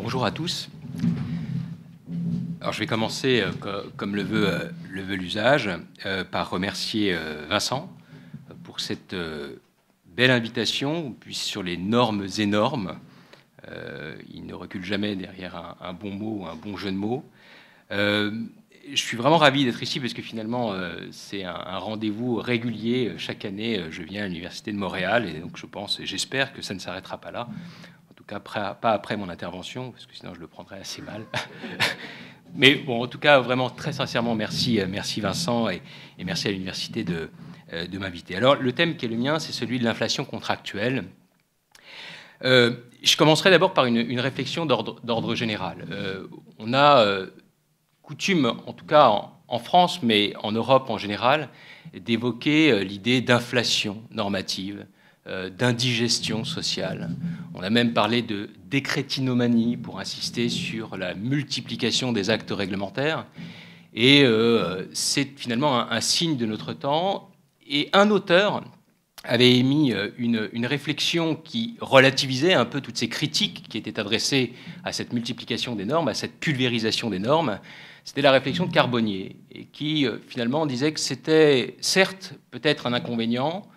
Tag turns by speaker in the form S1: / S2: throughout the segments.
S1: Bonjour à tous. Alors, je vais commencer, comme le veut l'usage, par remercier Vincent pour cette belle invitation, puis sur les normes énormes. Il ne recule jamais derrière un bon mot ou un bon jeu de mots. Je suis vraiment ravi d'être ici parce que finalement, c'est un rendez-vous régulier. Chaque année, je viens à l'Université de Montréal et donc je pense, j'espère que ça ne s'arrêtera pas là. En tout cas, pas après mon intervention, parce que sinon je le prendrais assez mal. Mais bon, en tout cas, vraiment, très sincèrement, merci Vincent et merci à l'Université de m'inviter. Alors, le thème qui est le mien, c'est celui de l'inflation contractuelle. Je commencerai d'abord par une réflexion d'ordre général. On a coutume, en tout cas en France, mais en Europe en général, d'évoquer l'idée d'inflation normative, d'indigestion sociale. On a même parlé de décrétinomanie pour insister sur la multiplication des actes réglementaires. Et c'est finalement un signe de notre temps. Et un auteur avait émis une réflexion qui relativisait un peu toutes ces critiques qui étaient adressées à cette multiplication des normes, à cette pulvérisation des normes. C'était la réflexion de Carbonnier, et qui finalement disait que c'était certes peut-être un inconvénient,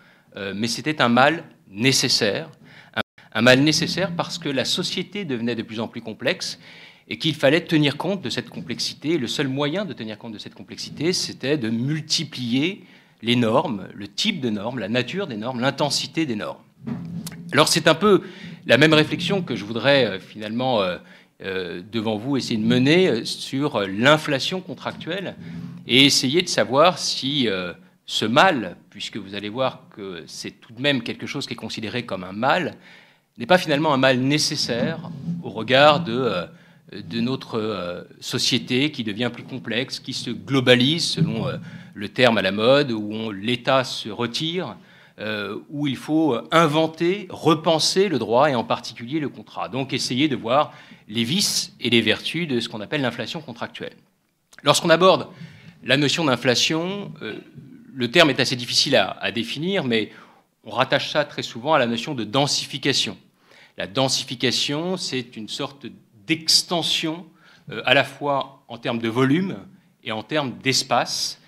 S1: mais c'était un mal nécessaire. Un mal nécessaire parce que la société devenait de plus en plus complexe et qu'il fallait tenir compte de cette complexité. Et le seul moyen de tenir compte de cette complexité, c'était de multiplier les normes, le type de normes, la nature des normes, l'intensité des normes. Alors c'est un peu la même réflexion que je voudrais finalement devant vous essayer de mener sur l'inflation contractuelle et essayer de savoir si ce mal, puisque vous allez voir que c'est tout de même quelque chose qui est considéré comme un mal, n'est pas finalement un mal nécessaire au regard de notre société qui devient plus complexe, qui se globalise selon le terme à la mode, où l'État se retire, où il faut inventer, repenser le droit et en particulier le contrat. Donc essayer de voir les vices et les vertus de ce qu'on appelle l'inflation contractuelle. Lorsqu'on aborde la notion d'inflation, le terme est assez difficile à définir, mais on rattache ça très souvent à la notion de densification. La densification, c'est une sorte d'extension à la fois en termes de volume et en termes d'espace.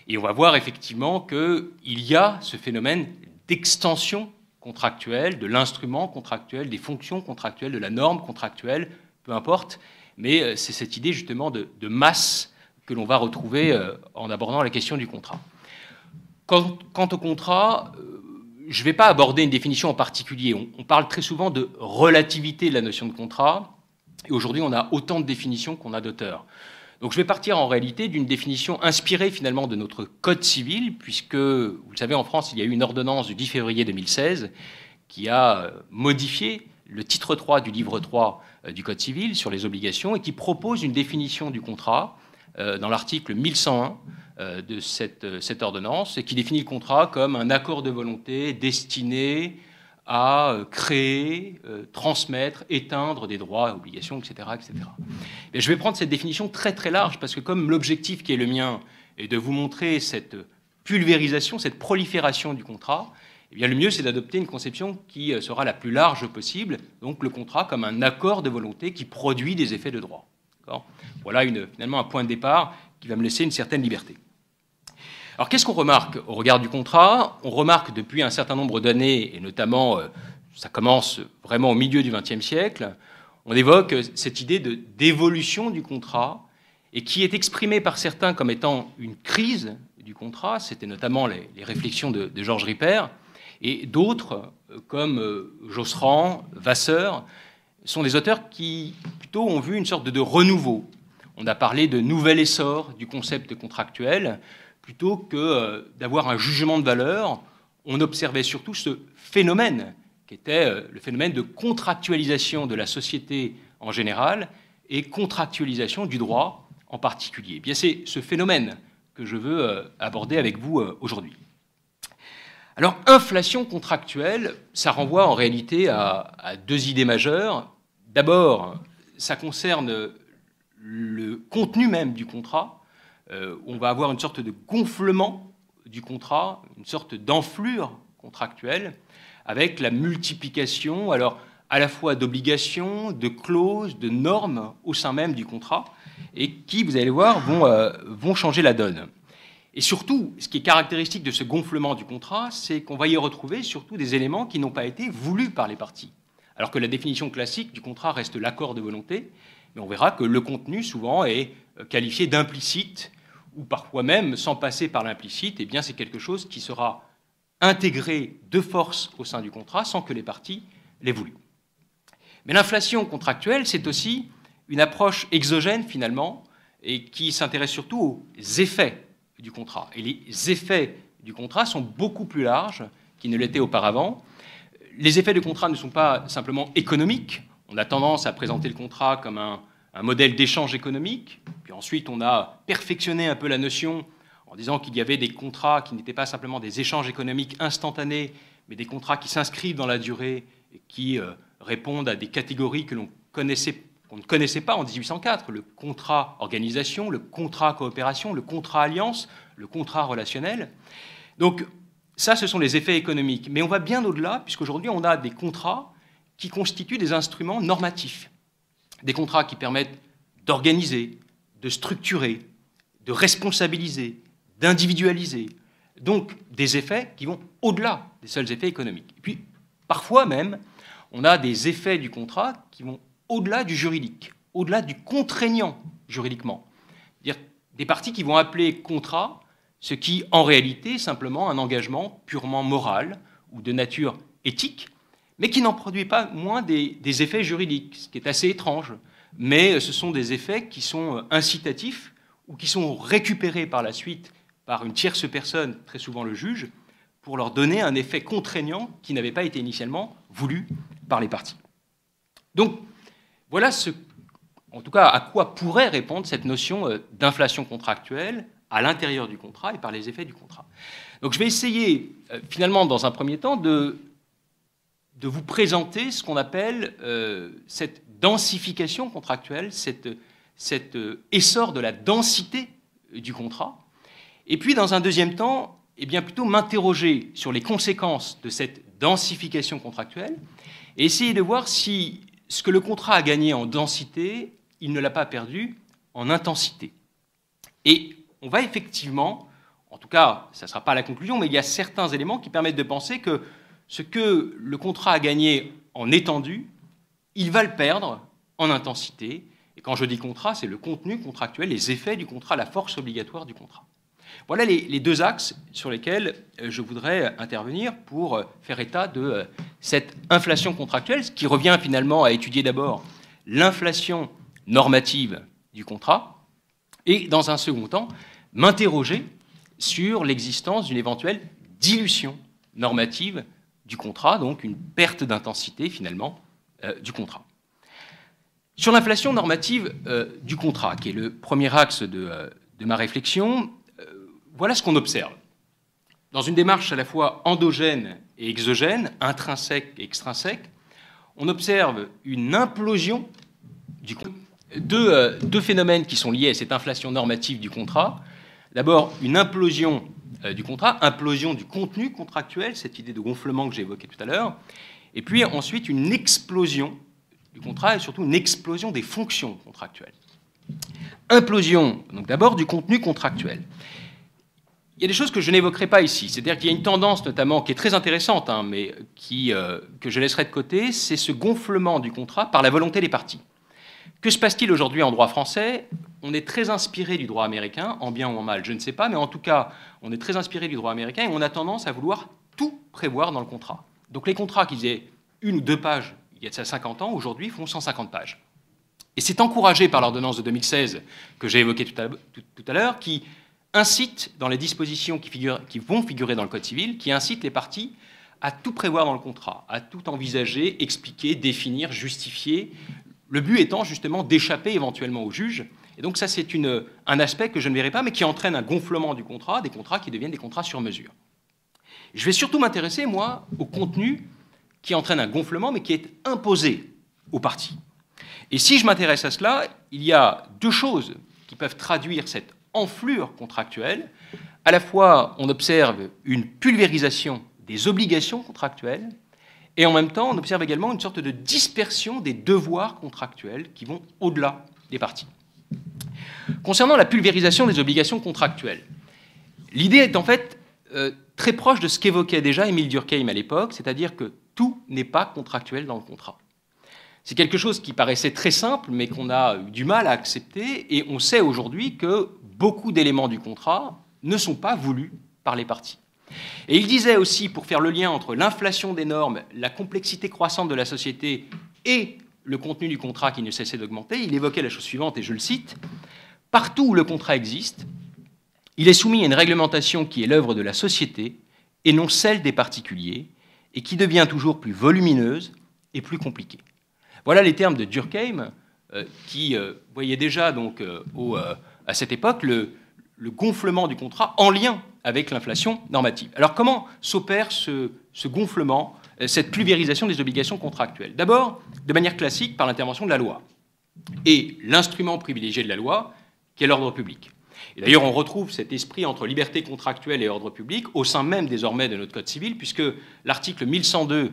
S1: Et on va voir effectivement qu'il y a ce phénomène d'extension contractuelle, de l'instrument contractuel, des fonctions contractuelles, de la norme contractuelle, peu importe, mais c'est cette idée justement de masse que l'on va retrouver en abordant la question du contrat. Quant au contrat, je ne vais pas aborder une définition en particulier. On parle très souvent de relativité de la notion de contrat, et aujourd'hui on a autant de définitions qu'on a d'auteurs. Donc je vais partir en réalité d'une définition inspirée finalement de notre Code civil, puisque, vous le savez, en France, il y a eu une ordonnance du 10 février 2016 qui a modifié le titre 3 du livre 3 du Code civil sur les obligations et qui propose une définition du contrat dans l'article 1101 de cette ordonnance, et qui définit le contrat comme un accord de volonté destiné à créer, transmettre, éteindre des droits, obligations, etc. etc. Et je vais prendre cette définition très très large, parce que comme l'objectif qui est le mien est de vous montrer cette pulvérisation, cette prolifération du contrat, eh bien le mieux c'est d'adopter une conception qui sera la plus large possible, donc le contrat comme un accord de volonté qui produit des effets de droit. Voilà finalement un point de départ qui va me laisser une certaine liberté. Alors qu'est-ce qu'on remarque au regard du contrat? On remarque depuis un certain nombre d'années, et notamment ça commence vraiment au milieu du XXe siècle, on évoque cette idée d'évolution du contrat, et qui est exprimée par certains comme étant une crise du contrat. C'était notamment les réflexions de Georges Ripper, et d'autres comme Josserand, Vasseur, sont des auteurs qui plutôt ont vu une sorte de renouveau. On a parlé de nouvel essor du concept contractuel. Plutôt que d'avoir un jugement de valeur, on observait surtout ce phénomène, qui était le phénomène de contractualisation de la société en général et contractualisation du droit en particulier. Eh bien, c'est ce phénomène que je veux aborder avec vous aujourd'hui. Alors, inflation contractuelle, ça renvoie en réalité à deux idées majeures. D'abord, ça concerne le contenu même du contrat. On va avoir une sorte de gonflement du contrat, une sorte d'enflure contractuelle, avec la multiplication, alors à la fois d'obligations, de clauses, de normes au sein même du contrat, et qui, vous allez voir, vont changer la donne. Et surtout, ce qui est caractéristique de ce gonflement du contrat, c'est qu'on va y retrouver surtout des éléments qui n'ont pas été voulus par les parties. Alors que la définition classique du contrat reste l'accord de volonté, mais on verra que le contenu, souvent, est qualifié d'implicite, ou parfois même, sans passer par l'implicite, eh bien, c'est quelque chose qui sera intégré de force au sein du contrat sans que les parties l'aient voulu. Mais l'inflation contractuelle, c'est aussi une approche exogène, finalement, et qui s'intéresse surtout aux effets du contrat. Et les effets du contrat sont beaucoup plus larges qu'ils ne l'étaient auparavant. Les effets du contrat ne sont pas simplement économiques. On a tendance à présenter le contrat comme un modèle d'échange économique. Puis ensuite, on a perfectionné un peu la notion en disant qu'il y avait des contrats qui n'étaient pas simplement des échanges économiques instantanés, mais des contrats qui s'inscrivent dans la durée et qui répondent à des catégories qu'on ne connaissait pas en 1804, le contrat organisation, le contrat coopération, le contrat alliance, le contrat relationnel. Donc ça, ce sont les effets économiques. Mais on va bien au-delà, puisqu'aujourd'hui, on a des contrats qui constituent des instruments normatifs. Des contrats qui permettent d'organiser, de structurer, de responsabiliser, d'individualiser. Donc des effets qui vont au-delà des seuls effets économiques. Et puis, parfois même, on a des effets du contrat qui vont au-delà du juridique, au-delà du contraignant juridiquement. C'est-à-dire des parties qui vont appeler contrat ce qui, en réalité, est simplement un engagement purement moral ou de nature éthique, mais qui n'en produit pas moins des effets juridiques, ce qui est assez étrange. Mais ce sont des effets qui sont incitatifs ou qui sont récupérés par la suite par une tierce personne, très souvent le juge, pour leur donner un effet contraignant qui n'avait pas été initialement voulu par les parties. Donc, voilà en tout cas, à quoi pourrait répondre cette notion d'inflation contractuelle à l'intérieur du contrat et par les effets du contrat. Donc je vais essayer, finalement, dans un premier temps, de vous présenter ce qu'on appelle cette densification contractuelle, cet essor de la densité du contrat. Et puis, dans un deuxième temps, eh bien, plutôt m'interroger sur les conséquences de cette densification contractuelle et essayer de voir si ce que le contrat a gagné en densité, il ne l'a pas perdu en intensité. Et on va effectivement, en tout cas, ça ne sera pas la conclusion, mais il y a certains éléments qui permettent de penser que ce que le contrat a gagné en étendue, il va le perdre en intensité. Et quand je dis contrat, c'est le contenu contractuel, les effets du contrat, la force obligatoire du contrat. Voilà les deux axes sur lesquels je voudrais intervenir pour faire état de cette inflation contractuelle, ce qui revient finalement à étudier d'abord l'inflation normative du contrat et, dans un second temps, m'interroger sur l'existence d'une éventuelle dilution normative du contrat, donc une perte d'intensité finalement du contrat. Sur l'inflation normative du contrat, qui est le premier axe de ma réflexion, voilà ce qu'on observe. Dans une démarche à la fois endogène et exogène, intrinsèque et extrinsèque, on observe une implosion du contrat. Deux phénomènes qui sont liés à cette inflation normative du contrat. D'abord, une implosion du contrat, implosion du contenu contractuel, cette idée de gonflement que j'ai évoquée tout à l'heure, et puis ensuite une explosion du contrat et surtout une explosion des fonctions contractuelles. Implosion, donc d'abord du contenu contractuel. Il y a des choses que je n'évoquerai pas ici, c'est-à-dire qu'il y a une tendance notamment qui est très intéressante, mais que je laisserai de côté, c'est ce gonflement du contrat par la volonté des parties. Que se passe-t-il aujourd'hui en droit français? On est très inspiré du droit américain, en bien ou en mal, je ne sais pas, mais en tout cas, on est très inspiré du droit américain et on a tendance à vouloir tout prévoir dans le contrat. Donc les contrats qui faisaient 1 ou 2 pages il y a de ça 50 ans, aujourd'hui font 150 pages. Et c'est encouragé par l'ordonnance de 2016 que j'ai évoquée tout à l'heure, qui incite dans les dispositions qui vont figurer dans le Code civil, qui incite les parties à tout prévoir dans le contrat, à tout envisager, expliquer, définir, justifier, le but étant justement d'échapper éventuellement au juge. Et donc ça, c'est un aspect que je ne verrai pas, mais qui entraîne un gonflement du contrat, des contrats qui deviennent des contrats sur mesure. Je vais surtout m'intéresser, moi, au contenu qui entraîne un gonflement, mais qui est imposé aux parties. Et si je m'intéresse à cela, il y a 2 choses qui peuvent traduire cette enflure contractuelle. À la fois, on observe une pulvérisation des obligations contractuelles, Et en même temps, on observe également une sorte de dispersion des devoirs contractuels qui vont au-delà des parties. Concernant la pulvérisation des obligations contractuelles, l'idée est en fait très proche de ce qu'évoquait déjà Émile Durkheim à l'époque, c'est-à-dire que tout n'est pas contractuel dans le contrat. C'est quelque chose qui paraissait très simple, mais qu'on a eu du mal à accepter, et on sait aujourd'hui que beaucoup d'éléments du contrat ne sont pas voulus par les parties. Et il disait aussi, pour faire le lien entre l'inflation des normes, la complexité croissante de la société et le contenu du contrat qui ne cessait d'augmenter, il évoquait la chose suivante, et je le cite, « Partout où le contrat existe, il est soumis à une réglementation qui est l'œuvre de la société et non celle des particuliers, et qui devient toujours plus volumineuse et plus compliquée. » Voilà les termes de Durkheim qui voyait déjà donc, à cette époque le gonflement du contrat en lien avec l'inflation normative. Alors comment s'opère ce gonflement, cette pulvérisation des obligations contractuelles? D'abord, de manière classique, par l'intervention de la loi. Et l'instrument privilégié de la loi, qui est l'ordre public. Et d'ailleurs, on retrouve cet esprit entre liberté contractuelle et ordre public au sein même désormais de notre Code civil, puisque l'article 1102,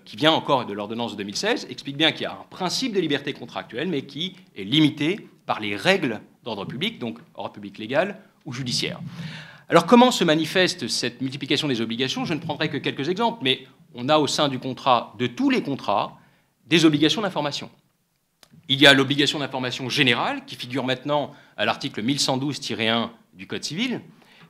S1: qui vient encore de l'ordonnance de 2016, explique bien qu'il y a un principe de liberté contractuelle, mais qui est limité par les règles d'ordre public, donc ordre public légal ou judiciaire. Alors comment se manifeste cette multiplication des obligations? Je ne prendrai que quelques exemples, mais on a au sein du contrat, de tous les contrats, des obligations d'information. Il y a l'obligation d'information générale, qui figure maintenant à l'article 1112-1 du Code civil,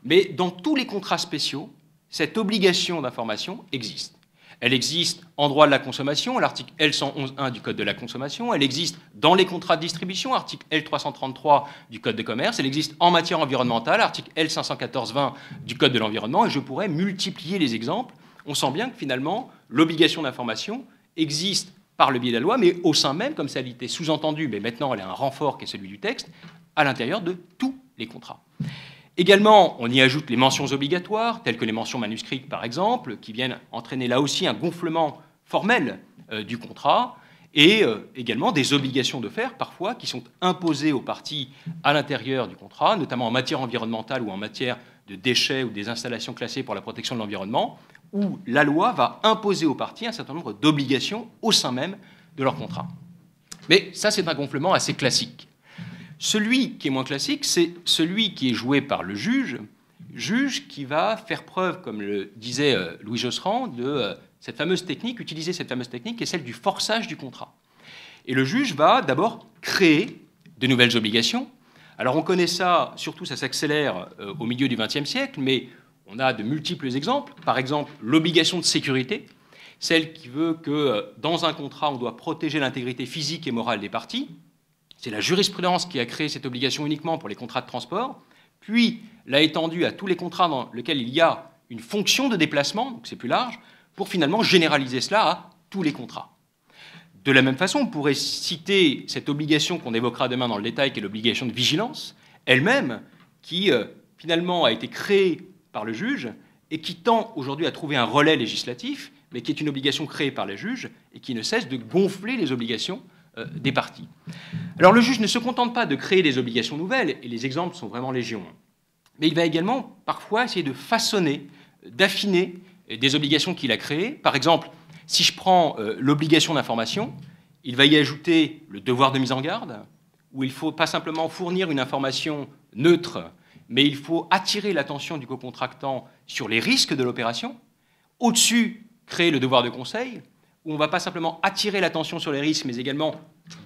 S1: mais dans tous les contrats spéciaux, cette obligation d'information existe. Elle existe en droit de la consommation, à l'article L111.1 du Code de la consommation, elle existe dans les contrats de distribution, article L333 du Code de commerce, elle existe en matière environnementale, article L514-20 du Code de l'environnement, et je pourrais multiplier les exemples. On sent bien que finalement, l'obligation d'information existe par le biais de la loi, mais au sein même, comme ça a été sous-entendu, mais maintenant elle a un renfort qui est celui du texte, à l'intérieur de tous les contrats. Également, on y ajoute les mentions obligatoires, telles que les mentions manuscrites par exemple, qui viennent entraîner là aussi un gonflement formel du contrat, et également des obligations de faire parfois qui sont imposées aux parties à l'intérieur du contrat, notamment en matière environnementale ou en matière de déchets ou des installations classées pour la protection de l'environnement, où la loi va imposer aux parties un certain nombre d'obligations au sein même de leur contrat. Mais ça, c'est un gonflement assez classique. Celui qui est moins classique, c'est celui qui est joué par le juge qui va faire preuve, comme le disait Louis Josserand, de cette fameuse technique, utiliser cette fameuse technique qui est celle du forçage du contrat. Et le juge va d'abord créer de nouvelles obligations. Alors on connaît ça, surtout ça s'accélère au milieu du XXe siècle, mais on a de multiples exemples. Par exemple, l'obligation de sécurité, celle qui veut que dans un contrat, on doit protéger l'intégrité physique et morale des parties. C'est la jurisprudence qui a créé cette obligation uniquement pour les contrats de transport, puis l'a étendue à tous les contrats dans lesquels il y a une fonction de déplacement, donc c'est plus large, pour finalement généraliser cela à tous les contrats. De la même façon, on pourrait citer cette obligation qu'on évoquera demain dans le détail, qui est l'obligation de vigilance, elle-même, qui finalement a été créée par le juge et qui tend aujourd'hui à trouver un relais législatif, mais qui est une obligation créée par les juges et qui ne cesse de gonfler les obligations des parties. Alors le juge ne se contente pas de créer des obligations nouvelles, et les exemples sont vraiment légion, mais il va également parfois essayer de façonner, d'affiner des obligations qu'il a créées. Par exemple, si je prends l'obligation d'information, il va y ajouter le devoir de mise en garde, où il ne faut pas simplement fournir une information neutre, mais il faut attirer l'attention du cocontractant sur les risques de l'opération. Au-dessus, créer le devoir de conseil, où on ne va pas simplement attirer l'attention sur les risques, mais également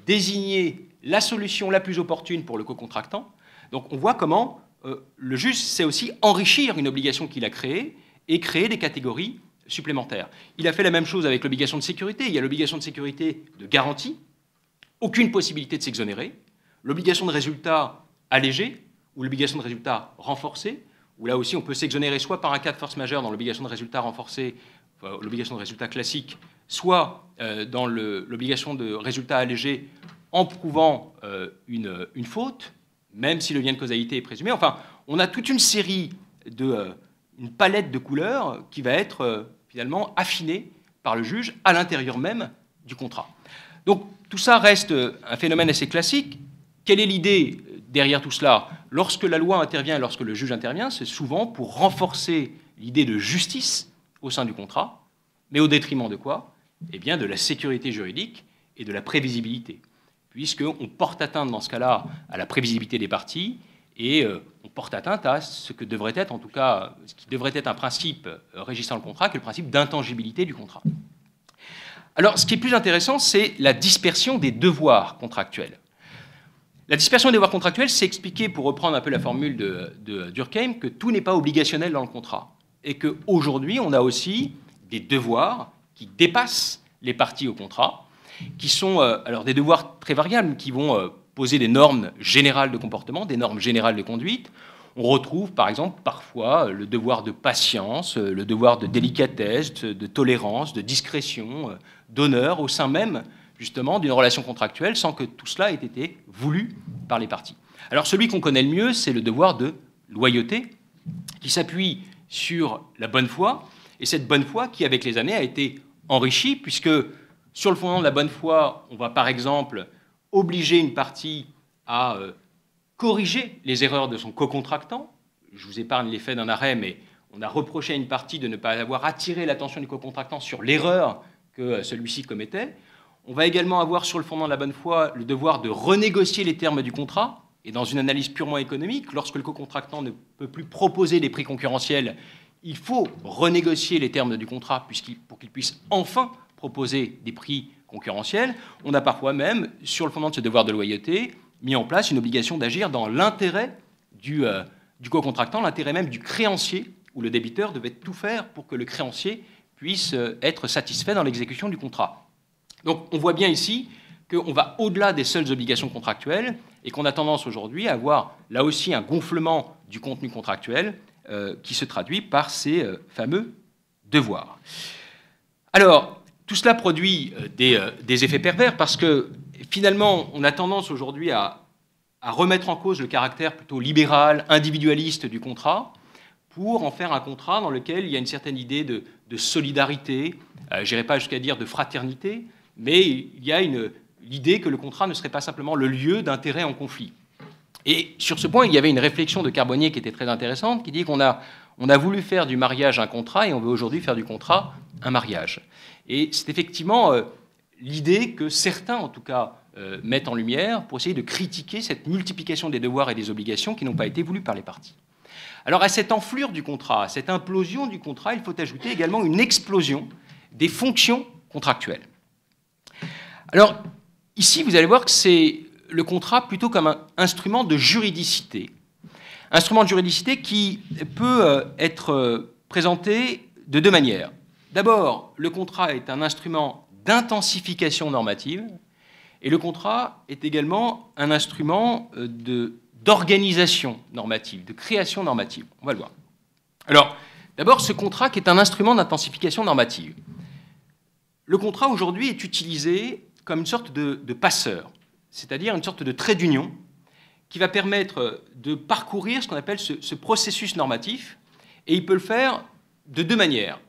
S1: désigner la solution la plus opportune pour le cocontractant. Donc on voit comment le juge sait aussi enrichir une obligation qu'il a créée et créer des catégories supplémentaires. Il a fait la même chose avec l'obligation de sécurité. Il y a l'obligation de sécurité de garantie, aucune possibilité de s'exonérer, l'obligation de résultat allégée ou l'obligation de résultat renforcée, où là aussi on peut s'exonérer soit par un cas de force majeure dans l'obligation de résultat renforcée, l'obligation de résultat classique, soit dans l'obligation de résultat allégé en prouvant une faute, même si le lien de causalité est présumé. Enfin, on a toute une série une palette de couleurs qui va être finalement affinée par le juge à l'intérieur même du contrat. Donc tout ça reste un phénomène assez classique. Quelle est l'idée derrière tout cela? Lorsque la loi intervient et lorsque le juge intervient, c'est souvent pour renforcer l'idée de justice au sein du contrat, mais au détriment de quoi? Eh bien, de la sécurité juridique et de la prévisibilité, puisqu'on porte atteinte dans ce cas-là à la prévisibilité des parties et on porte atteinte à ce que devrait être, en tout cas, ce qui devrait être un principe régissant le contrat, qui est le principe d'intangibilité du contrat. Alors, ce qui est plus intéressant, c'est la dispersion des devoirs contractuels. La dispersion des devoirs contractuels, c'est expliquer, pour reprendre un peu la formule de Durkheim, que tout n'est pas obligationnel dans le contrat, et qu'aujourd'hui, on a aussi des devoirs qui dépassent les parties au contrat, qui sont alors des devoirs très variables, qui vont poser des normes générales de comportement, des normes générales de conduite. On retrouve, par exemple, parfois le devoir de patience, le devoir de délicatesse, de tolérance, de discrétion, d'honneur, au sein même, justement, d'une relation contractuelle, sans que tout cela ait été voulu par les parties. Alors, celui qu'on connaît le mieux, c'est le devoir de loyauté, qui s'appuie sur la bonne foi, et cette bonne foi qui, avec les années, a été enrichie, puisque sur le fondement de la bonne foi, on va par exemple obliger une partie à corriger les erreurs de son co-contractant. Je vous épargne l'effet d'un arrêt, mais on a reproché à une partie de ne pas avoir attiré l'attention du co-contractant sur l'erreur que celui-ci commettait. On va également avoir, sur le fondement de la bonne foi, le devoir de renégocier les termes du contrat. Et dans une analyse purement économique, lorsque le co-contractant ne peut plus proposer des prix concurrentiels, il faut renégocier les termes du contrat pour qu'il puisse enfin proposer des prix concurrentiels. On a parfois même, sur le fondement de ce devoir de loyauté, mis en place une obligation d'agir dans l'intérêt du co-contractant, l'intérêt même du créancier, où le débiteur devait tout faire pour que le créancier puisse être satisfait dans l'exécution du contrat. Donc on voit bien ici qu'on va au-delà des seules obligations contractuelles et qu'on a tendance aujourd'hui à avoir là aussi un gonflement du contenu contractuel qui se traduit par ces fameux devoirs. Alors, tout cela produit des effets pervers parce que finalement, on a tendance aujourd'hui à remettre en cause le caractère plutôt libéral, individualiste du contrat pour en faire un contrat dans lequel il y a une certaine idée de solidarité, je n'irai pas jusqu'à dire de fraternité, mais il y a l'idée que le contrat ne serait pas simplement le lieu d'intérêts en conflit. Et sur ce point, il y avait une réflexion de Carbonnier qui était très intéressante, qui dit qu'on a voulu faire du mariage un contrat et on veut aujourd'hui faire du contrat un mariage. Et c'est effectivement l'idée que certains, en tout cas, mettent en lumière pour essayer de critiquer cette multiplication des devoirs et des obligations qui n'ont pas été voulues par les parties. Alors à cette enflure du contrat, à cette implosion du contrat, il faut ajouter également une explosion des fonctions contractuelles. Alors ici, vous allez voir que c'est le contrat plutôt comme un instrument de juridicité. Instrument de juridicité qui peut être présenté de deux manières. D'abord, le contrat est un instrument d'intensification normative et le contrat est également un instrument d'organisation normative, de création normative. On va le voir. Alors, d'abord, ce contrat qui est un instrument d'intensification normative. Le contrat aujourd'hui est utilisé comme une sorte de passeur, c'est-à-dire une sorte de trait d'union qui va permettre de parcourir ce qu'on appelle ce processus normatif, et il peut le faire de deux manières.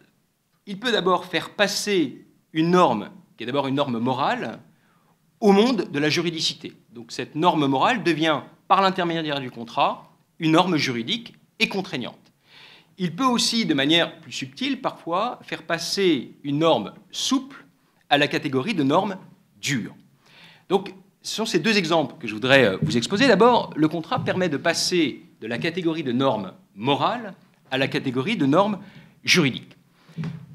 S1: Il peut d'abord faire passer une norme, qui est d'abord une norme morale, au monde de la juridicité. Donc cette norme morale devient, par l'intermédiaire du contrat, une norme juridique et contraignante. Il peut aussi, de manière plus subtile, parfois, faire passer une norme souple à la catégorie de norme dure. Donc, ce sont ces deux exemples que je voudrais vous exposer. D'abord, le contrat permet de passer de la catégorie de normes morales à la catégorie de normes juridiques.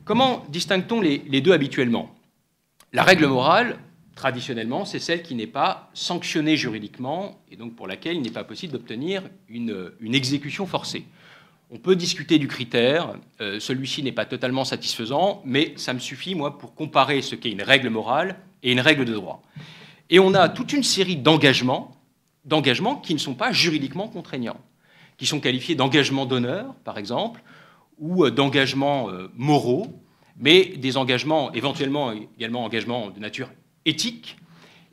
S1: Comment distingue-t-on les deux habituellement? La règle morale, traditionnellement, c'est celle qui n'est pas sanctionnée juridiquement et donc pour laquelle il n'est pas possible d'obtenir une exécution forcée. On peut discuter du critère, celui-ci n'est pas totalement satisfaisant, mais ça me suffit, moi, pour comparer ce qu'est une règle morale et une règle de droit. Et on a toute une série d'engagements qui ne sont pas juridiquement contraignants, qui sont qualifiés d'engagements d'honneur, par exemple, ou d'engagements moraux, mais des engagements, éventuellement également engagements de nature éthique,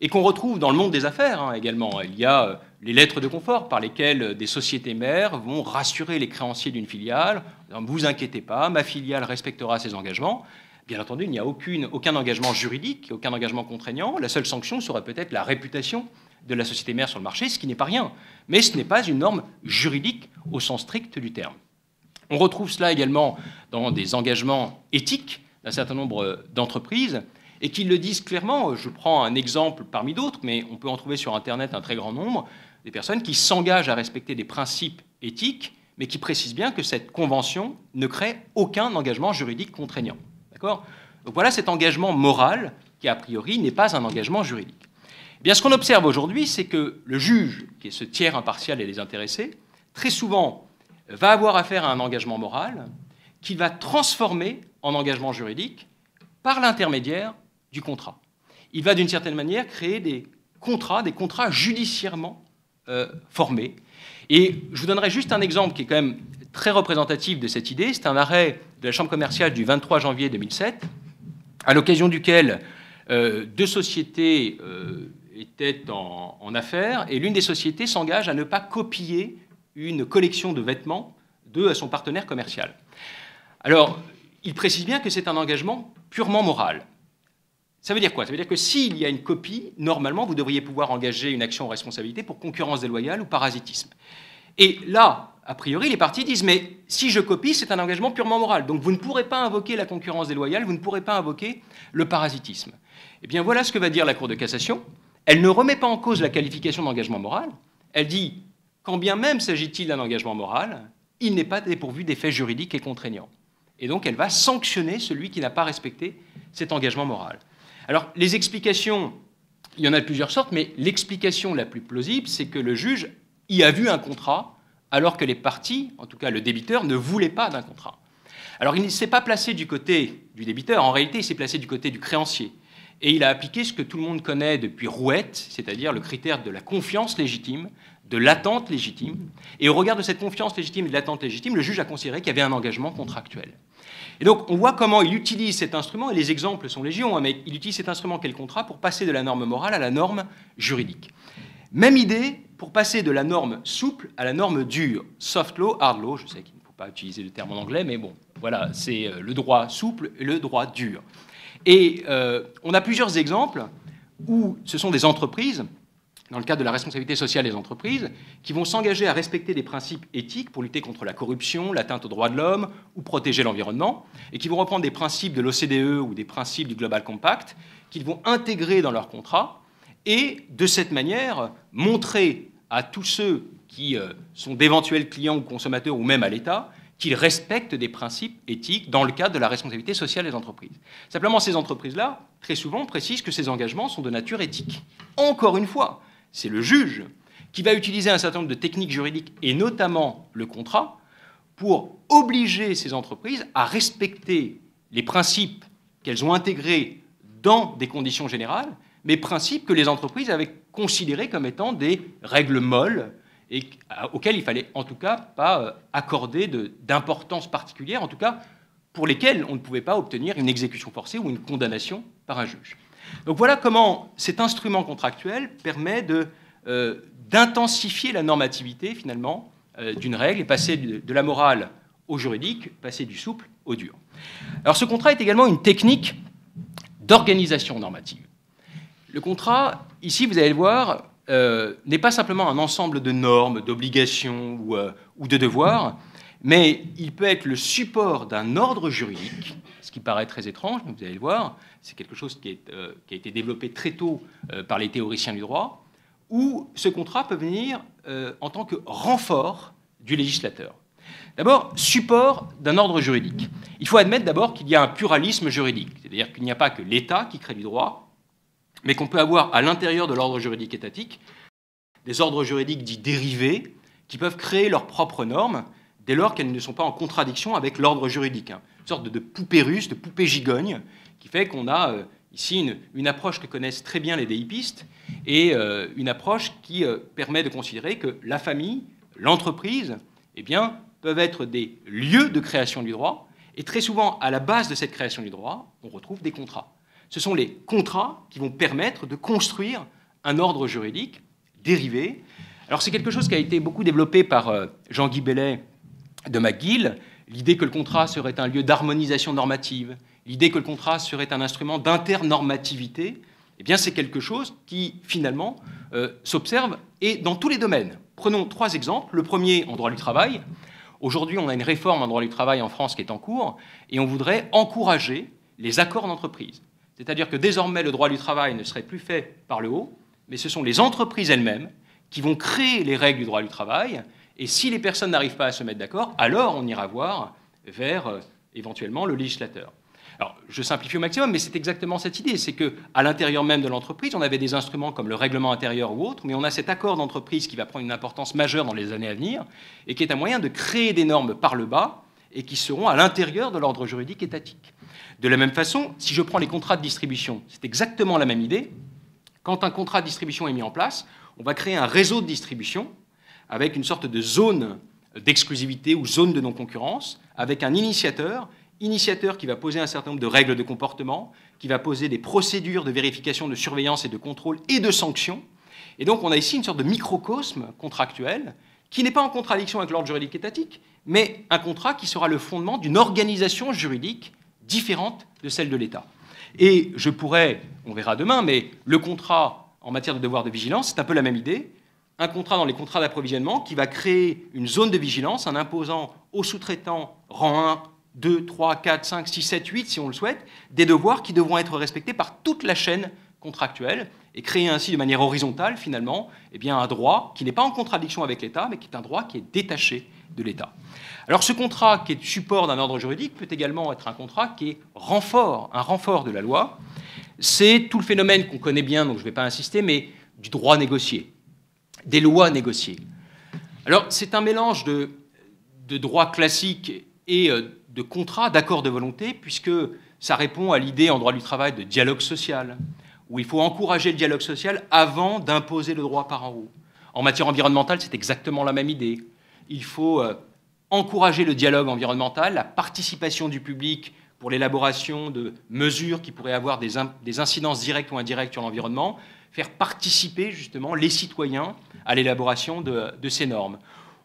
S1: et qu'on retrouve dans le monde des affaires également. Il y a les lettres de confort par lesquelles des sociétés mères vont rassurer les créanciers d'une filiale, en disant, ne vous inquiétez pas, ma filiale respectera ses engagements. Bien entendu, il n'y a aucun engagement juridique, aucun engagement contraignant. La seule sanction serait peut-être la réputation de la société mère sur le marché, ce qui n'est pas rien. Mais ce n'est pas une norme juridique au sens strict du terme. On retrouve cela également dans des engagements éthiques, d'un certain nombre d'entreprises et qui le disent clairement. Je prends un exemple parmi d'autres, mais on peut en trouver sur Internet un très grand nombre, des personnes qui s'engagent à respecter des principes éthiques, mais qui précisent bien que cette convention ne crée aucun engagement juridique contraignant. D'accord ? Donc voilà cet engagement moral qui, a priori, n'est pas un engagement juridique. Eh bien, ce qu'on observe aujourd'hui, c'est que le juge, qui est ce tiers impartial et désintéressé, très souvent va avoir affaire à un engagement moral qu'il va transformer en engagement juridique par l'intermédiaire du contrat. Il va d'une certaine manière créer des contrats judiciairement formés. Et je vous donnerai juste un exemple qui est quand même très représentatif de cette idée. C'est un arrêt de la Chambre commerciale du 23 janvier 2007, à l'occasion duquel deux sociétés étaient en affaires, et l'une des sociétés s'engage à ne pas copier une collection de vêtements de son partenaire commercial. Alors, il précise bien que c'est un engagement purement moral. Ça veut dire quoi? Ça veut dire que s'il y a une copie, normalement, vous devriez pouvoir engager une action en responsabilité pour concurrence déloyale ou parasitisme. Et là, a priori, les parties disent, mais si je copie, c'est un engagement purement moral. Donc vous ne pourrez pas invoquer la concurrence déloyale, vous ne pourrez pas invoquer le parasitisme. Eh bien, voilà ce que va dire la Cour de cassation. Elle ne remet pas en cause la qualification d'engagement moral. Elle dit, quand bien même s'agit-il d'un engagement moral, il n'est pas dépourvu d'effets juridiques et contraignants. Et donc, elle va sanctionner celui qui n'a pas respecté cet engagement moral. Alors, les explications, il y en a de plusieurs sortes, mais l'explication la plus plausible, c'est que le juge y a vu un contrat, alors que les parties, en tout cas le débiteur, ne voulaient pas d'un contrat. Alors, il ne s'est pas placé du côté du débiteur, en réalité, il s'est placé du côté du créancier. Et il a appliqué ce que tout le monde connaît depuis Rouette, c'est-à-dire le critère de la confiance légitime, de l'attente légitime. Et au regard de cette confiance légitime et de l'attente légitime, le juge a considéré qu'il y avait un engagement contractuel. Et donc, on voit comment il utilise cet instrument, et les exemples sont légion, mais il utilise cet instrument qu'est le contrat pour passer de la norme morale à la norme juridique. Même idée pour passer de la norme souple à la norme dure. Soft law, hard law, je sais qu'il ne faut pas utiliser le terme en anglais, mais bon, voilà, c'est le droit souple et le droit dur. Et on a plusieurs exemples où ce sont des entreprises, dans le cadre de la responsabilité sociale des entreprises, qui vont s'engager à respecter des principes éthiques pour lutter contre la corruption, l'atteinte aux droits de l'homme ou protéger l'environnement, et qui vont reprendre des principes de l'OCDE ou des principes du Global Compact, qu'ils vont intégrer dans leur contrat, et de cette manière montrer à tous ceux qui sont d'éventuels clients ou consommateurs, ou même à l'État, qu'ils respectent des principes éthiques dans le cadre de la responsabilité sociale des entreprises. Simplement, ces entreprises-là, très souvent, précisent que ces engagements sont de nature éthique. Encore une fois, c'est le juge qui va utiliser un certain nombre de techniques juridiques, et notamment le contrat, pour obliger ces entreprises à respecter les principes qu'elles ont intégrés dans des conditions générales, mais principes que les entreprises avaient considérés comme étant des règles molles, et auxquels il fallait en tout cas pas accorder d'importance particulière, en tout cas pour lesquels on ne pouvait pas obtenir une exécution forcée ou une condamnation par un juge. Donc voilà comment cet instrument contractuel permet d'intensifier la normativité finalement d'une règle et passer de la morale au juridique, passer du souple au dur. Alors ce contrat est également une technique d'organisation normative. Le contrat, ici vous allez le voir, n'est pas simplement un ensemble de normes, d'obligations ou de devoirs, mais il peut être le support d'un ordre juridique, ce qui paraît très étrange, mais vous allez le voir, c'est quelque chose qui a été développé très tôt par les théoriciens du droit, où ce contrat peut venir en tant que renfort du législateur. D'abord, support d'un ordre juridique. Il faut admettre d'abord qu'il y a un pluralisme juridique, c'est-à-dire qu'il n'y a pas que l'État qui crée du droit, mais qu'on peut avoir à l'intérieur de l'ordre juridique étatique des ordres juridiques dits dérivés qui peuvent créer leurs propres normes dès lors qu'elles ne sont pas en contradiction avec l'ordre juridique. Une sorte de poupée russe, de poupée gigogne, qui fait qu'on a ici une approche que connaissent très bien les déipistes et une approche qui permet de considérer que la famille, l'entreprise, eh bien, peuvent être des lieux de création du droit, et très souvent, à la base de cette création du droit, on retrouve des contrats. Ce sont les contrats qui vont permettre de construire un ordre juridique dérivé. Alors c'est quelque chose qui a été beaucoup développé par Jean-Guy Bellet de McGill, l'idée que le contrat serait un lieu d'harmonisation normative, l'idée que le contrat serait un instrument d'internormativité, eh bien c'est quelque chose qui finalement s'observe et dans tous les domaines. Prenons 3 exemples. Le premier en droit du travail. Aujourd'hui, on a une réforme en droit du travail en France qui est en cours et on voudrait encourager les accords d'entreprise. C'est-à-dire que désormais, le droit du travail ne serait plus fait par le haut, mais ce sont les entreprises elles-mêmes qui vont créer les règles du droit du travail. Et si les personnes n'arrivent pas à se mettre d'accord, alors on ira voir vers éventuellement le législateur. Alors, je simplifie au maximum, mais c'est exactement cette idée. C'est qu'à l'intérieur même de l'entreprise, on avait des instruments comme le règlement intérieur ou autre, mais on a cet accord d'entreprise qui va prendre une importance majeure dans les années à venir et qui est un moyen de créer des normes par le bas et qui seront à l'intérieur de l'ordre juridique étatique. De la même façon, si je prends les contrats de distribution, c'est exactement la même idée. Quand un contrat de distribution est mis en place, on va créer un réseau de distribution avec une sorte de zone d'exclusivité ou zone de non-concurrence, avec un initiateur qui va poser un certain nombre de règles de comportement, qui va poser des procédures de vérification, de surveillance et de contrôle et de sanctions. Et donc on a ici une sorte de microcosme contractuel qui n'est pas en contradiction avec l'ordre juridique étatique, mais un contrat qui sera le fondement d'une organisation juridique différente de celle de l'État. Et je pourrais, on verra demain, mais le contrat en matière de devoir de vigilance, c'est un peu la même idée. Un contrat dans les contrats d'approvisionnement qui va créer une zone de vigilance en imposant aux sous-traitants rang 1, 2, 3, 4, 5, 6, 7, 8, si on le souhaite, des devoirs qui devront être respectés par toute la chaîne contractuelle et créer ainsi de manière horizontale, finalement, un droit qui n'est pas en contradiction avec l'État, mais qui est un droit qui est détaché de l'État. Alors ce contrat qui est support d'un ordre juridique peut également être un contrat qui est un renfort de la loi. C'est tout le phénomène qu'on connaît bien, donc je ne vais pas insister, mais du droit négocié, des lois négociées. Alors c'est un mélange de droit classique et de contrat, d'accord de volonté, puisque ça répond à l'idée en droit du travail de dialogue social, où il faut encourager le dialogue social avant d'imposer le droit par en haut. En matière environnementale, c'est exactement la même idée. Il faut encourager le dialogue environnemental, la participation du public pour l'élaboration de mesures qui pourraient avoir des incidences directes ou indirectes sur l'environnement, faire participer justement les citoyens à l'élaboration de ces normes.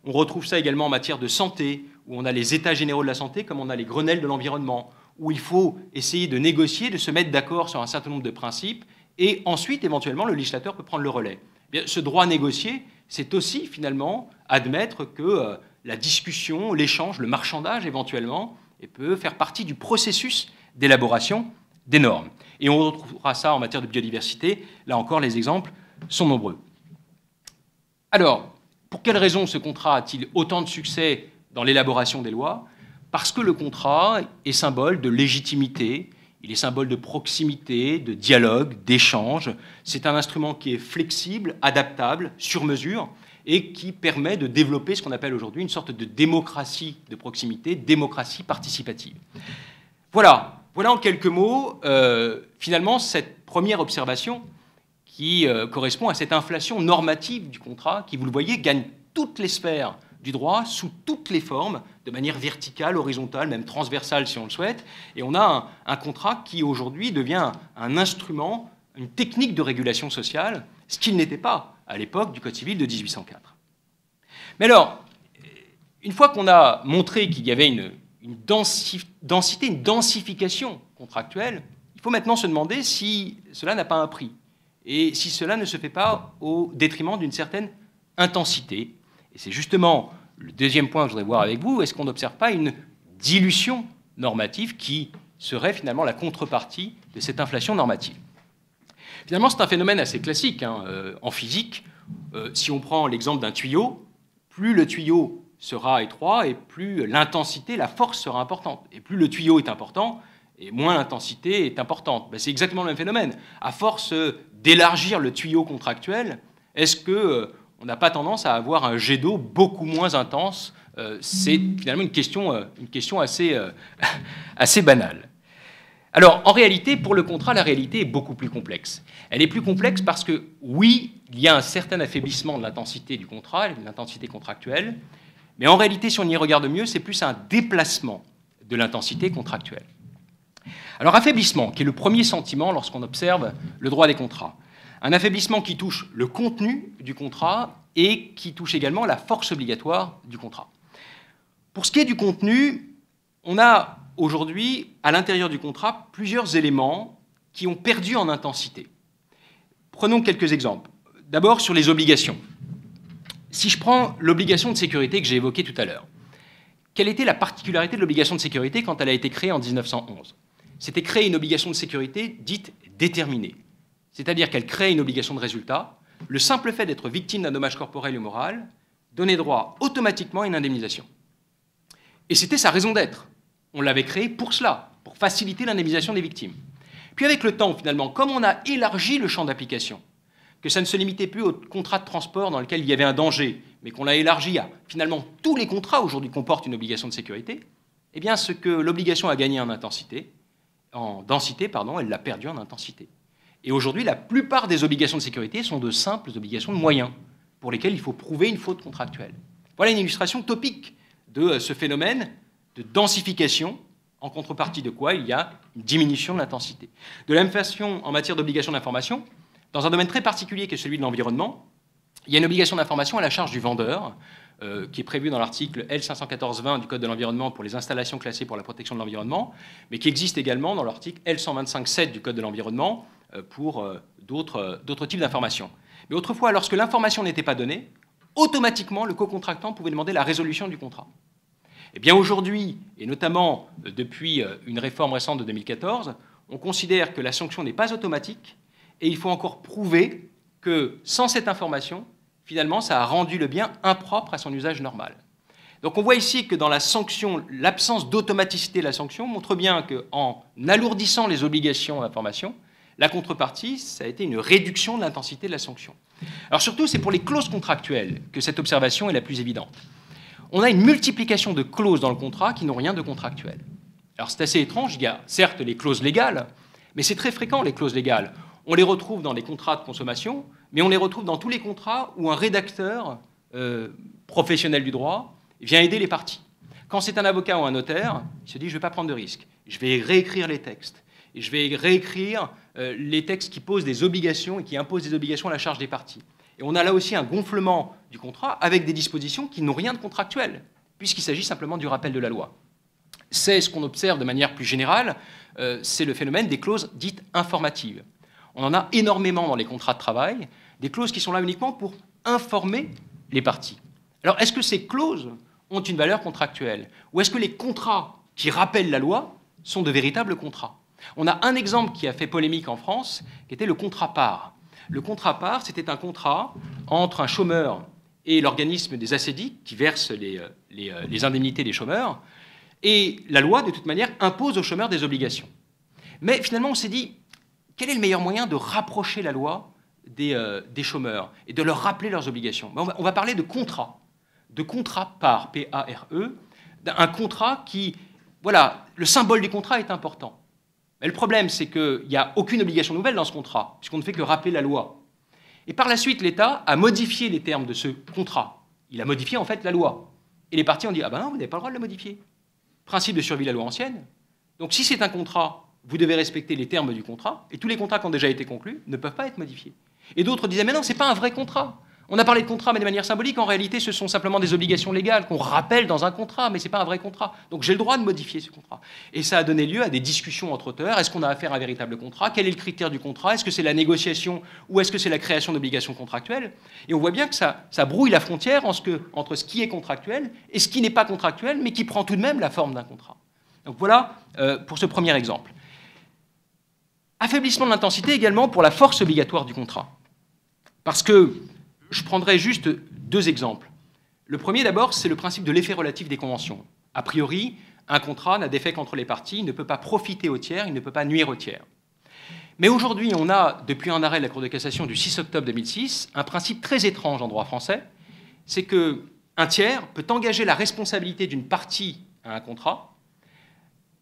S1: On retrouve ça également en matière de santé, où on a les états généraux de la santé, comme on a les Grenelles de l'environnement, où il faut essayer de négocier, de se mettre d'accord sur un certain nombre de principes, et ensuite, éventuellement, le législateur peut prendre le relais. Bien, ce droit négocié, c'est aussi, finalement, admettre que la discussion, l'échange, le marchandage, éventuellement, peut faire partie du processus d'élaboration des normes. Et on retrouvera ça en matière de biodiversité. Là encore, les exemples sont nombreux. Alors, pour quelles raisons ce contrat a-t-il autant de succès dans l'élaboration des lois? Parce que le contrat est symbole de légitimité, il est symbole de proximité, de dialogue, d'échange. C'est un instrument qui est flexible, adaptable, sur mesure, et qui permet de développer ce qu'on appelle aujourd'hui une sorte de démocratie de proximité, démocratie participative. Voilà en quelques mots, finalement, cette première observation qui correspond à cette inflation normative du contrat, qui, vous le voyez, gagne toutes les sphères du droit, sous toutes les formes, de manière verticale, horizontale, même transversale si on le souhaite. Et on a un contrat qui, aujourd'hui, devient un instrument, une technique de régulation sociale, ce qu'il n'était pas à l'époque du Code civil de 1804. Mais alors, une fois qu'on a montré qu'il y avait une densité, une densification contractuelle, il faut maintenant se demander si cela n'a pas un prix et si cela ne se fait pas au détriment d'une certaine intensité. Et c'est justement le deuxième point que je voudrais voir avec vous. Est-ce qu'on n'observe pas une dilution normative qui serait finalement la contrepartie de cette inflation normative? Finalement, c'est un phénomène assez classique en physique. Si on prend l'exemple d'un tuyau, plus le tuyau sera étroit et plus l'intensité, la force sera importante. Et plus le tuyau est important, et moins l'intensité est importante. Ben, c'est exactement le même phénomène. À force d'élargir le tuyau contractuel, est-ce qu'on n'a pas tendance à avoir un jet d'eau beaucoup moins intense? C'est finalement une question assez banale. Alors, en réalité, pour le contrat, la réalité est beaucoup plus complexe. Elle est plus complexe parce que, oui, il y a un certain affaiblissement de l'intensité du contrat, de l'intensité contractuelle, mais en réalité, si on y regarde mieux, c'est plus un déplacement de l'intensité contractuelle. Alors, affaiblissement, qui est le premier sentiment lorsqu'on observe le droit des contrats. Un affaiblissement qui touche le contenu du contrat et qui touche également la force obligatoire du contrat. Pour ce qui est du contenu, on a aujourd'hui, à l'intérieur du contrat, plusieurs éléments qui ont perdu en intensité. Prenons quelques exemples. D'abord, sur les obligations. Si je prends l'obligation de sécurité que j'ai évoquée tout à l'heure, quelle était la particularité de l'obligation de sécurité quand elle a été créée en 1911? c'était créer une obligation de sécurité dite déterminée. C'est-à-dire qu'elle crée une obligation de résultat. Le simple fait d'être victime d'un dommage corporel ou moral donnait droit automatiquement à une indemnisation. Et c'était sa raison d'être. On l'avait créé pour cela, pour faciliter l'indemnisation des victimes. Puis avec le temps, finalement, comme on a élargi le champ d'application, que ça ne se limitait plus aux contrats de transport dans lesquels il y avait un danger, mais qu'on l'a élargi à finalement tous les contrats aujourd'hui comportent une obligation de sécurité, eh bien ce que l'obligation a gagné en densité, elle l'a perdu en intensité. Et aujourd'hui, la plupart des obligations de sécurité sont de simples obligations de moyens, pour lesquelles il faut prouver une faute contractuelle. Voilà une illustration topique de ce phénomène de densification, en contrepartie de quoi il y a une diminution de l'intensité. De la même façon, en matière d'obligation d'information, dans un domaine très particulier qui est celui de l'environnement, il y a une obligation d'information à la charge du vendeur, qui est prévue dans l'article L514-20 du Code de l'environnement pour les installations classées pour la protection de l'environnement, mais qui existe également dans l'article L125-7 du Code de l'environnement pour d'autres types d'informations. Mais autrefois, lorsque l'information n'était pas donnée, automatiquement, le co-contractant pouvait demander la résolution du contrat. Eh bien aujourd'hui, et notamment depuis une réforme récente de 2014, on considère que la sanction n'est pas automatique et il faut encore prouver que sans cette information, finalement, ça a rendu le bien impropre à son usage normal. Donc on voit ici que dans la sanction, l'absence d'automaticité de la sanction montre bien qu'en alourdissant les obligations d'information, la contrepartie, ça a été une réduction de l'intensité de la sanction. Alors surtout, c'est pour les clauses contractuelles que cette observation est la plus évidente. On a une multiplication de clauses dans le contrat qui n'ont rien de contractuel. Alors c'est assez étrange, il y a certes les clauses légales, mais c'est très fréquent les clauses légales. On les retrouve dans les contrats de consommation, mais on les retrouve dans tous les contrats où un rédacteur professionnel du droit vient aider les parties. Quand c'est un avocat ou un notaire, il se dit « je ne vais pas prendre de risques, je vais réécrire les textes, et je vais réécrire les textes qui posent des obligations et qui imposent des obligations à la charge des parties ». Et on a là aussi un gonflement du contrat avec des dispositions qui n'ont rien de contractuel, puisqu'il s'agit simplement du rappel de la loi. C'est ce qu'on observe de manière plus générale, c'est le phénomène des clauses dites informatives. On en a énormément dans les contrats de travail, des clauses qui sont là uniquement pour informer les parties. Alors, est-ce que ces clauses ont une valeur contractuelle? Ou est-ce que les contrats qui rappellent la loi sont de véritables contrats? On a un exemple qui a fait polémique en France, qui était le contrat part. Le contrat part, c'était un contrat entre un chômeur et l'organisme des assédiques qui verse les indemnités des chômeurs. Et la loi, de toute manière, impose aux chômeurs des obligations. Mais finalement, on s'est dit, quel est le meilleur moyen de rapprocher la loi des chômeurs et de leur rappeler leurs obligations? On va parler de contrat part, P-A-R-E, un contrat qui, voilà, le symbole du contrat est important. Mais le problème, c'est qu'il n'y a aucune obligation nouvelle dans ce contrat, puisqu'on ne fait que rappeler la loi. Et par la suite, l'État a modifié les termes de ce contrat. Il a modifié en fait la loi. Et les parties ont dit « ah ben non, vous n'avez pas le droit de le modifier ». Principe de survie de la loi ancienne. Donc si c'est un contrat, vous devez respecter les termes du contrat, et tous les contrats qui ont déjà été conclus ne peuvent pas être modifiés. Et d'autres disaient « mais non, ce n'est pas un vrai contrat ». On a parlé de contrat, mais de manière symbolique. En réalité, ce sont simplement des obligations légales qu'on rappelle dans un contrat, mais ce n'est pas un vrai contrat. Donc j'ai le droit de modifier ce contrat. Et ça a donné lieu à des discussions entre auteurs. Est-ce qu'on a affaire à un véritable contrat? Quel est le critère du contrat? Est-ce que c'est la négociation ou est-ce que c'est la création d'obligations contractuelles? Et on voit bien que ça brouille la frontière entre ce qui est contractuel et ce qui n'est pas contractuel, mais qui prend tout de même la forme d'un contrat. Donc voilà pour ce premier exemple. Affaiblissement de l'intensité également pour la force obligatoire du contrat. Parce que je prendrai juste deux exemples. Le premier, d'abord, c'est le principe de l'effet relatif des conventions. A priori, un contrat n'a d'effet qu'entre les parties, il ne peut pas profiter au tiers, il ne peut pas nuire au tiers. Mais aujourd'hui, on a, depuis un arrêt de la Cour de cassation du 6 octobre 2006, un principe très étrange en droit français, c'est qu'un tiers peut engager la responsabilité d'une partie à un contrat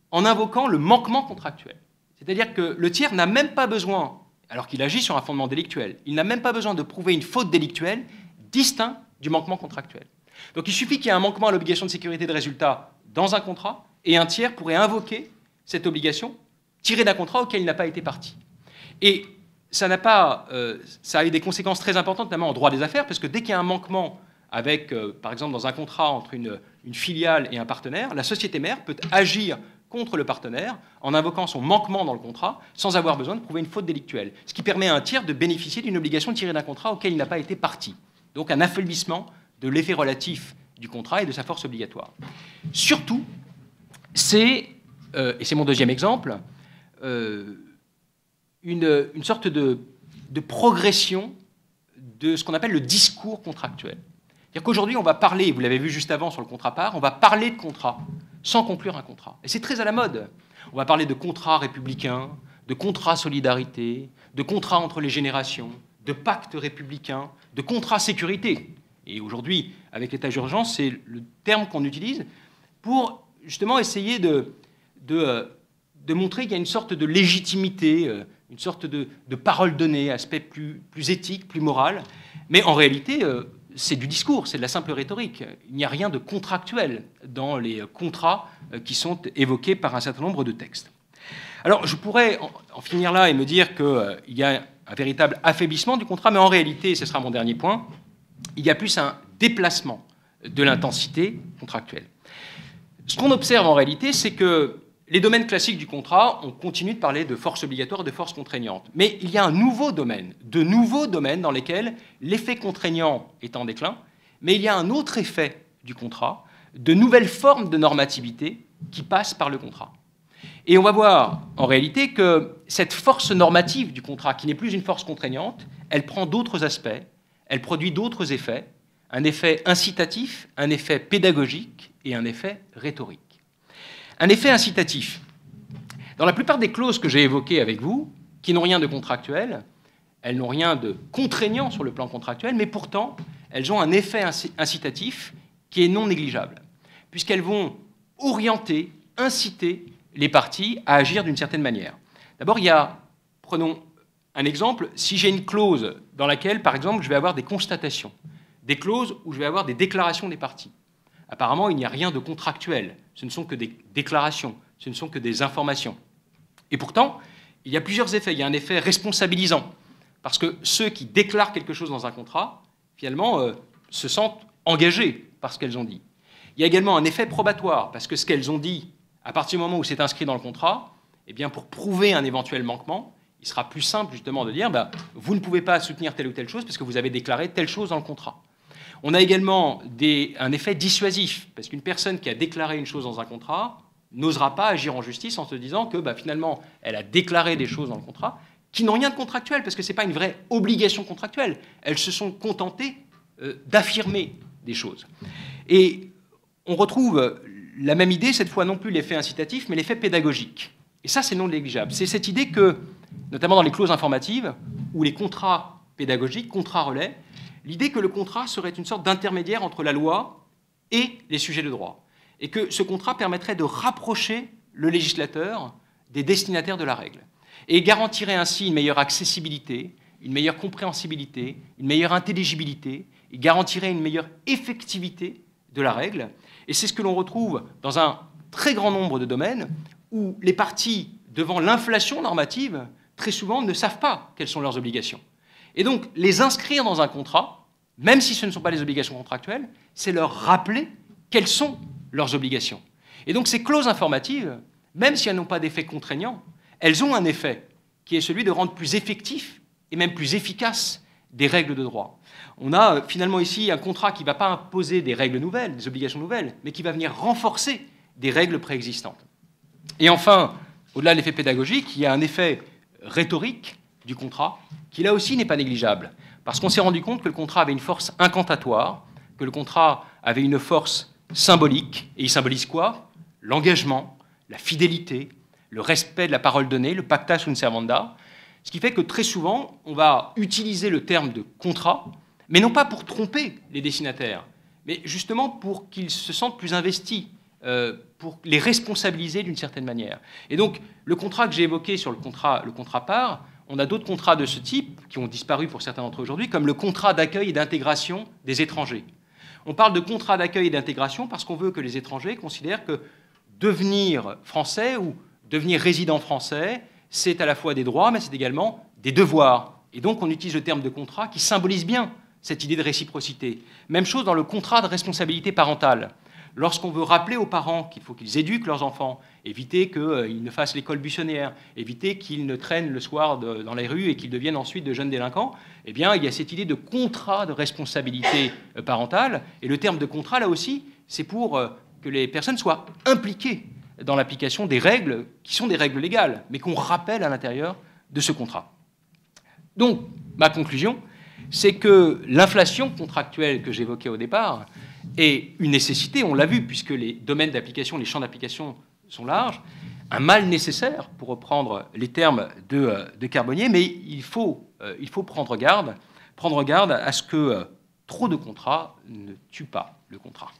S1: en invoquant le manquement contractuel. C'est-à-dire que le tiers n'a même pas besoin, alors qu'il agit sur un fondement délictuel, il n'a même pas besoin de prouver une faute délictuelle distincte du manquement contractuel. Donc il suffit qu'il y ait un manquement à l'obligation de sécurité de résultat dans un contrat, et un tiers pourrait invoquer cette obligation tirée d'un contrat auquel il n'a pas été partie. Et ça a eu des conséquences très importantes, notamment en droit des affaires, parce que dès qu'il y a un manquement avec, par exemple, dans un contrat entre une filiale et un partenaire, la société mère peut agir contre le partenaire en invoquant son manquement dans le contrat sans avoir besoin de prouver une faute délictuelle, ce qui permet à un tiers de bénéficier d'une obligation tirée d'un contrat auquel il n'a pas été partie. Donc un affaiblissement de l'effet relatif du contrat et de sa force obligatoire. Surtout, et c'est mon deuxième exemple, une sorte de progression de ce qu'on appelle le discours contractuel. C'est-à-dire qu'aujourd'hui, on va parler, vous l'avez vu juste avant sur le contrat part, on va parler de contrat sans conclure un contrat. Et c'est très à la mode. On va parler de contrat républicain, de contrat solidarité, de contrat entre les générations, de pacte républicain, de contrat sécurité. Et aujourd'hui, avec l'état d'urgence, c'est le terme qu'on utilise pour justement essayer de montrer qu'il y a une sorte de légitimité, une sorte de parole donnée, aspect plus éthique, plus moral. Mais en réalité, c'est du discours, c'est de la simple rhétorique. Il n'y a rien de contractuel dans les contrats qui sont évoqués par un certain nombre de textes. Alors, je pourrais en finir là et me dire qu'il y a un véritable affaiblissement du contrat, mais en réalité, et ce sera mon dernier point, il y a plus un déplacement de l'intensité contractuelle. Ce qu'on observe en réalité, c'est que les domaines classiques du contrat, on continue de parler de force obligatoire et de force contraignante. Mais il y a un nouveau domaine, de nouveaux domaines dans lesquels l'effet contraignant est en déclin, mais il y a un autre effet du contrat, de nouvelles formes de normativité qui passent par le contrat. Et on va voir en réalité que cette force normative du contrat, qui n'est plus une force contraignante, elle prend d'autres aspects, elle produit d'autres effets, un effet incitatif, un effet pédagogique et un effet rhétorique. Un effet incitatif. Dans la plupart des clauses que j'ai évoquées avec vous, qui n'ont rien de contractuel, elles n'ont rien de contraignant sur le plan contractuel, mais pourtant, elles ont un effet incitatif qui est non négligeable, puisqu'elles vont orienter, inciter les parties à agir d'une certaine manière. D'abord, prenons un exemple, si j'ai une clause dans laquelle, par exemple, je vais avoir des constatations, des clauses où je vais avoir des déclarations des parties. Apparemment, il n'y a rien de contractuel. Ce ne sont que des déclarations, ce ne sont que des informations. Et pourtant, il y a plusieurs effets. Il y a un effet responsabilisant, parce que ceux qui déclarent quelque chose dans un contrat, finalement, se sentent engagés par ce qu'elles ont dit. Il y a également un effet probatoire, parce que ce qu'elles ont dit, à partir du moment où c'est inscrit dans le contrat, eh bien, pour prouver un éventuel manquement, il sera plus simple justement de dire vous ne pouvez pas soutenir telle ou telle chose parce que vous avez déclaré telle chose dans le contrat. On a également un effet dissuasif, parce qu'une personne qui a déclaré une chose dans un contrat n'osera pas agir en justice en se disant que finalement, elle a déclaré des choses dans le contrat qui n'ont rien de contractuel, parce que ce n'est pas une vraie obligation contractuelle. Elles se sont contentées d'affirmer des choses. Et on retrouve la même idée, cette fois non plus l'effet incitatif, mais l'effet pédagogique. Et ça, c'est non négligeable. C'est cette idée que, notamment dans les clauses informatives, ou les contrats pédagogiques, contrats relais, l'idée que le contrat serait une sorte d'intermédiaire entre la loi et les sujets de droit. Et que ce contrat permettrait de rapprocher le législateur des destinataires de la règle. Et garantirait ainsi une meilleure accessibilité, une meilleure compréhensibilité, une meilleure intelligibilité, et garantirait une meilleure effectivité de la règle. Et c'est ce que l'on retrouve dans un très grand nombre de domaines où les parties, devant l'inflation normative, très souvent ne savent pas quelles sont leurs obligations. Et donc, les inscrire dans un contrat, même si ce ne sont pas des obligations contractuelles, c'est leur rappeler quelles sont leurs obligations. Et donc, ces clauses informatives, même si elles n'ont pas d'effet contraignant, elles ont un effet qui est celui de rendre plus effectif et même plus efficace des règles de droit. On a finalement ici un contrat qui ne va pas imposer des règles nouvelles, des obligations nouvelles, mais qui va venir renforcer des règles préexistantes. Et enfin, au-delà de l'effet pédagogique, il y a un effet rhétorique du contrat qui, là aussi, n'est pas négligeable. Parce qu'on s'est rendu compte que le contrat avait une force incantatoire, que le contrat avait une force symbolique. Et il symbolise quoi? L'engagement, la fidélité, le respect de la parole donnée, le pacta sunt servanda. Ce qui fait que très souvent, on va utiliser le terme de contrat, mais non pas pour tromper les destinataires, mais justement pour qu'ils se sentent plus investis, pour les responsabiliser d'une certaine manière. Et donc, le contrat que j'ai évoqué sur le contrat part, on a d'autres contrats de ce type, qui ont disparu pour certains d'entre eux aujourd'hui, comme le contrat d'accueil et d'intégration des étrangers. On parle de contrat d'accueil et d'intégration parce qu'on veut que les étrangers considèrent que devenir français ou devenir résident français, c'est à la fois des droits, mais c'est également des devoirs. Et donc, on utilise le terme de contrat qui symbolise bien cette idée de réciprocité. Même chose dans le contrat de responsabilité parentale. Lorsqu'on veut rappeler aux parents qu'il faut qu'ils éduquent leurs enfants, éviter qu'ils ne fassent l'école buissonnière, éviter qu'ils ne traînent le soir dans les rues et qu'ils deviennent ensuite de jeunes délinquants, eh bien, il y a cette idée de contrat de responsabilité parentale. Et le terme de contrat, là aussi, c'est pour que les personnes soient impliquées dans l'application des règles qui sont des règles légales, mais qu'on rappelle à l'intérieur de ce contrat. Donc, ma conclusion, c'est que l'inflation contractuelle que j'évoquais au départ est une nécessité, on l'a vu, puisque les domaines d'application, les champs d'application sont larges, un mal nécessaire, pour reprendre les termes de Carbonnier, mais il faut prendre garde à ce que trop de contrats ne tuent pas le contrat.